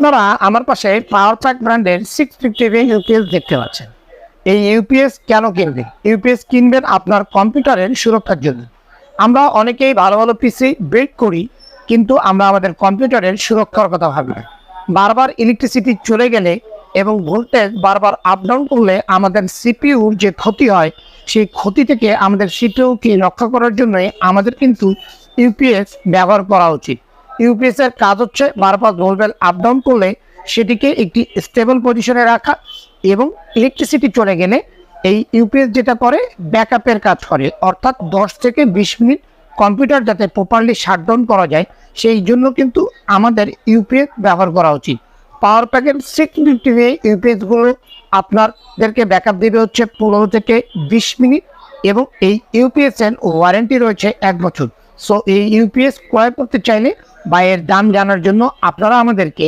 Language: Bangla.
আপনারা আমার পাশে পাওয়ার প্যাক ব্র্যান্ডের 650 ইউপিএস দেখতে পাচ্ছেন। এই ইউপিএস কেন কিনবেন? ইউপিএস কিনবেন আপনার কম্পিউটারের সুরক্ষার জন্য। আমরা অনেকেই ভালো ভালো পিসি বিল্ড করি, কিন্তু আমরা আমাদের কম্পিউটারের সুরক্ষার কথা ভাবি না। বারবার ইলেকট্রিসিটি চলে গেলে এবং ভোল্টেজ বারবার আপ ডাউন করলে আমাদের সিপিইউর যে ক্ষতি হয়, সেই ক্ষতি থেকে আমাদের সিপিইউকে রক্ষা করার জন্যই আমাদের কিন্তু ইউপিএস ব্যবহার করা উচিত। ইউপিএস এর কাজ হচ্ছে বারবার ভোল্টেজ আপ ডাউন করলে সেটিকে একটি স্টেবল পজিশনে রাখা, এবং ইলেকট্রিসিটি চলে গেলে এই ইউপিএস যেটা করে ব্যাকআপের কাজ করে, অর্থাৎ 10 থেকে 20 মিনিট কম্পিউটার যাতে প্রপারলি শাটডাউন করা যায় সেই জন্য কিন্তু আমাদের ইউপিএস ব্যবহার করা উচিত। পাওয়ার প্যাকের 650 ইউপিএসগুলো আপনাদেরকে ব্যাকআপ দেবে হচ্ছে 15 থেকে 20 মিনিট, এবং এই ইউপিএস এর ওয়ারেন্টি রয়েছে 1 বছর। সো এই ইউপিএস ক্রয় করতে চাইলে বা এর দাম জানার জন্য আপনারা আমাদেরকে